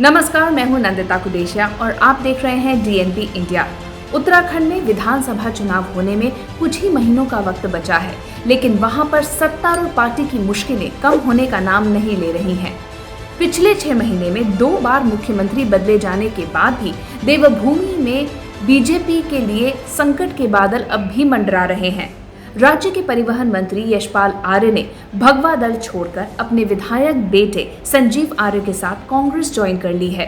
नमस्कार, मैं हूं नंदिता कुदेशिया और आप देख रहे हैं डीएनपी इंडिया। उत्तराखंड में विधानसभा चुनाव होने में कुछ ही महीनों का वक्त बचा है, लेकिन वहां पर सत्तारूढ़ पार्टी की मुश्किलें कम होने का नाम नहीं ले रही हैं। पिछले 6 महीने में 2 बार मुख्यमंत्री बदले जाने के बाद भी देवभूमि में बीजेपी के लिए संकट के बादल अब भी मंडरा रहे हैं। राज्य के परिवहन मंत्री यशपाल आर्य ने भगवा दल छोड़कर अपने विधायक बेटे संजीव आर्य के साथ कांग्रेस ज्वाइन कर ली है।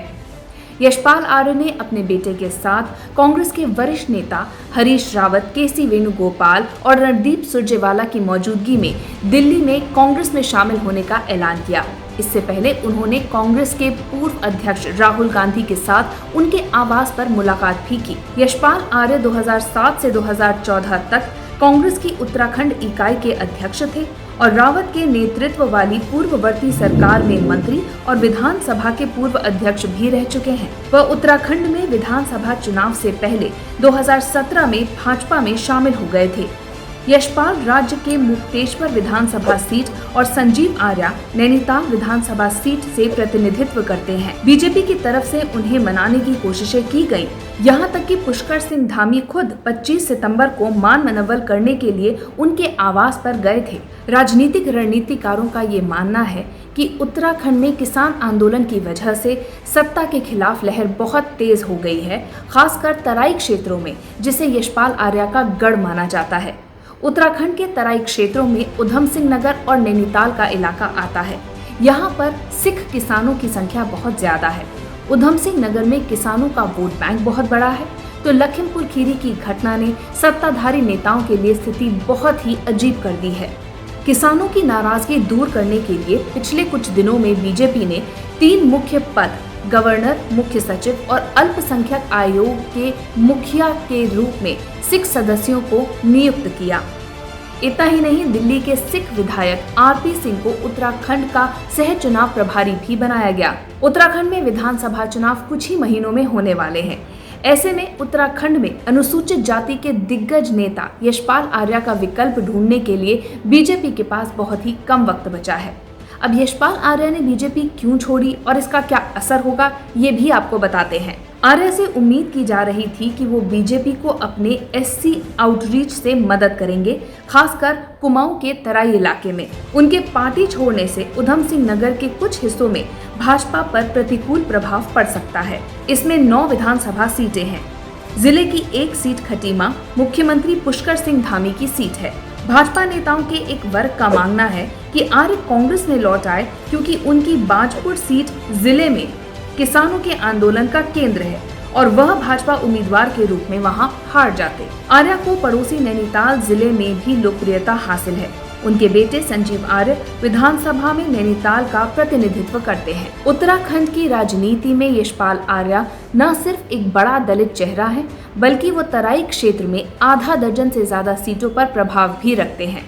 यशपाल आर्य ने अपने बेटे के साथ कांग्रेस के वरिष्ठ नेता हरीश रावत, केसी वेणुगोपाल और रणदीप सुरजेवाला की मौजूदगी में दिल्ली में कांग्रेस में शामिल होने का ऐलान किया। इससे पहले उन्होंने कांग्रेस के पूर्व अध्यक्ष राहुल गांधी के साथ उनके आवास पर मुलाकात भी की। यशपाल आर्य 2007 से 2014 तक कांग्रेस की उत्तराखंड इकाई के अध्यक्ष थे और रावत के नेतृत्व वाली पूर्ववर्ती सरकार में मंत्री और विधानसभा के पूर्व अध्यक्ष भी रह चुके हैं। वह उत्तराखंड में विधानसभा चुनाव से पहले 2017 में भाजपा में शामिल हो गए थे। यशपाल राज्य के मुक्तेश्वर विधानसभा सीट और संजीव आर्य नैनीताल विधानसभा सीट से प्रतिनिधित्व करते हैं। बीजेपी की तरफ से उन्हें मनाने की कोशिशें की गयी, यहाँ तक कि पुष्कर सिंह धामी खुद 25 सितंबर को मान मनवल करने के लिए उनके आवास पर गए थे। राजनीतिक रणनीतिकारों का ये मानना है कि उत्तराखंड में किसान आंदोलन की वजह से सत्ता के खिलाफ लहर बहुत तेज हो गई है, खासकर तराई क्षेत्रों में, जिसे यशपाल आर्य का गढ़ माना जाता है। उत्तराखंड के तराई क्षेत्रों में उधम सिंह नगर और नैनीताल का इलाका आता है। यहाँ पर सिख किसानों की संख्या बहुत ज्यादा है। उधम सिंह नगर में किसानों का वोट बैंक बहुत बड़ा है, तो लखीमपुर खीरी की घटना ने सत्ताधारी नेताओं के लिए स्थिति बहुत ही अजीब कर दी है। किसानों की नाराजगी दूर करने के लिए पिछले कुछ दिनों में बीजेपी ने 3 मुख्य पद, गवर्नर, मुख्य सचिव और अल्पसंख्यक आयोग के मुखिया के रूप में सिख सदस्यों को नियुक्त किया। इतना ही नहीं, दिल्ली के सिख विधायक आरपी सिंह को उत्तराखंड का सह चुनाव प्रभारी भी बनाया गया। उत्तराखंड में विधानसभा चुनाव कुछ ही महीनों में होने वाले हैं। ऐसे में उत्तराखंड में अनुसूचित जाति के दिग्गज नेता यशपाल आर्य का विकल्प ढूंढने के लिए बीजेपी के पास बहुत ही कम वक्त बचा है। अब यशपाल आर्य ने बीजेपी क्यों छोड़ी और इसका क्या असर होगा, ये भी आपको बताते हैं। आर्य से उम्मीद की जा रही थी कि वो बीजेपी को अपने एससी आउटरीच से मदद करेंगे, खासकर कुमाऊं के तराई इलाके में। उनके पार्टी छोड़ने से उधम सिंह नगर के कुछ हिस्सों में भाजपा पर प्रतिकूल प्रभाव पड़ सकता है। इसमें 9 विधानसभा सीटें हैं। जिले की 1 सीट खटीमा मुख्यमंत्री पुष्कर सिंह धामी की सीट है। भाजपा नेताओं के एक वर्ग का मानना है कि आर्य कांग्रेस में लौट आए, क्योंकि उनकी बाजपुर सीट जिले में किसानों के आंदोलन का केंद्र है और वह भाजपा उम्मीदवार के रूप में वहां हार जाते। आर्य को पड़ोसी नैनीताल जिले में भी लोकप्रियता हासिल है। उनके बेटे संजीव आर्य विधानसभा में नैनीताल का प्रतिनिधित्व करते हैं। उत्तराखंड की राजनीति में यशपाल आर्य न सिर्फ एक बड़ा दलित चेहरा है, बल्कि वो तराई क्षेत्र में आधा दर्जन से ज्यादा सीटों पर प्रभाव भी रखते हैं।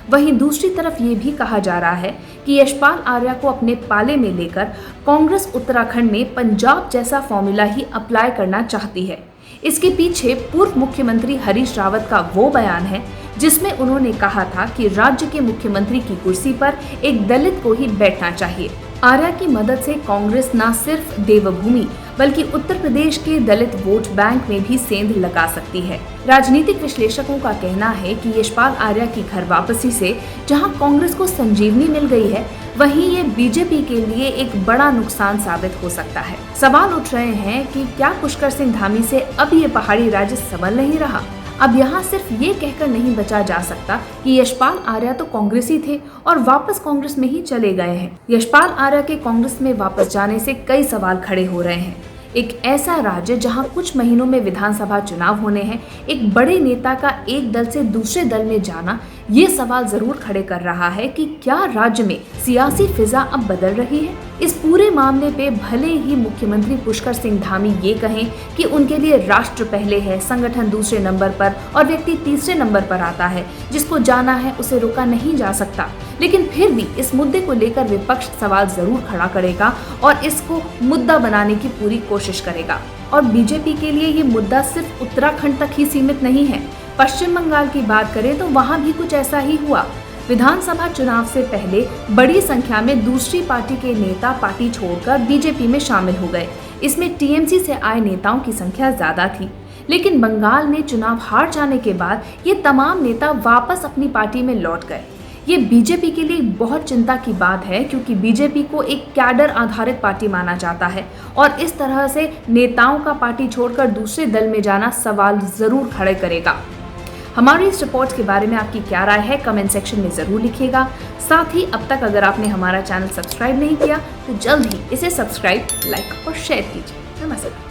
वहीं दूसरी तरफ ये भी कहा जा रहा है कि यशपाल आर्य को अपने पाले में लेकर कांग्रेस उत्तराखंड में पंजाब जैसा फॉर्मूला ही अप्लाई करना चाहती है। इसके पीछे पूर्व मुख्यमंत्री हरीश रावत का वो बयान है जिसमें उन्होंने कहा था कि राज्य के मुख्यमंत्री की कुर्सी पर एक दलित को ही बैठना चाहिए। आर्य की मदद से कांग्रेस न सिर्फ देवभूमि बल्कि उत्तर प्रदेश के दलित वोट बैंक में भी सेंध लगा सकती है। राजनीतिक विश्लेषकों का कहना है कि यशपाल आर्य की घर वापसी से जहां कांग्रेस को संजीवनी मिल गई है, वहीं ये बीजेपी के लिए एक बड़ा नुकसान साबित हो सकता है। सवाल उठ रहे हैं कि क्या पुष्कर सिंह धामी से अब ये पहाड़ी राज्य संभल नहीं रहा। अब यहाँ सिर्फ ये कहकर नहीं बचा जा सकता कि यशपाल आर्य तो कांग्रेसी थे और वापस कांग्रेस में ही चले गए हैं। यशपाल आर्य के कांग्रेस में वापस जाने से कई सवाल खड़े हो रहे हैं। एक ऐसा राज्य जहां कुछ महीनों में विधानसभा चुनाव होने हैं, एक बड़े नेता का एक दल से दूसरे दल में जाना ये सवाल जरूर खड़े कर रहा है कि क्या राज्य में सियासी फिजा अब बदल रही है। इस पूरे मामले पे भले ही मुख्यमंत्री पुष्कर सिंह धामी ये कहें कि उनके लिए राष्ट्र पहले है, संगठन दूसरे नंबर पर और व्यक्ति तीसरे नंबर पर आता है, जिसको जाना है उसे रोका नहीं जा सकता, लेकिन फिर भी इस मुद्दे को लेकर विपक्ष सवाल जरूर खड़ा करेगा और इसको मुद्दा बनाने की पूरी कोशिश करेगा। और बीजेपी के लिए ये मुद्दा सिर्फ उत्तराखंड तक ही सीमित नहीं है। पश्चिम बंगाल की बात करें तो वहां भी कुछ ऐसा ही हुआ। विधानसभा चुनाव से पहले बड़ी संख्या में दूसरी पार्टी के नेता पार्टी छोड़कर बीजेपी में शामिल हो गए। इसमें टीएमसी से आए नेताओं की संख्या ज्यादा थी, लेकिन बंगाल में चुनाव हार जाने के बाद ये तमाम नेता वापस अपनी पार्टी में लौट गए। ये बीजेपी के लिए बहुत चिंता की बात है, क्योंकि बीजेपी को एक कैडर आधारित पार्टी माना जाता है और इस तरह से नेताओं का पार्टी छोड़कर दूसरे दल में जाना सवाल जरूर खड़े करेगा। हमारी इस रिपोर्ट के बारे में आपकी क्या राय है, कमेंट सेक्शन में जरूर लिखिएगा। साथ ही अब तक अगर आपने हमारा चैनल सब्सक्राइब नहीं किया तो जल्द ही इसे सब्सक्राइब, लाइक और शेयर कीजिए। नमस्कार।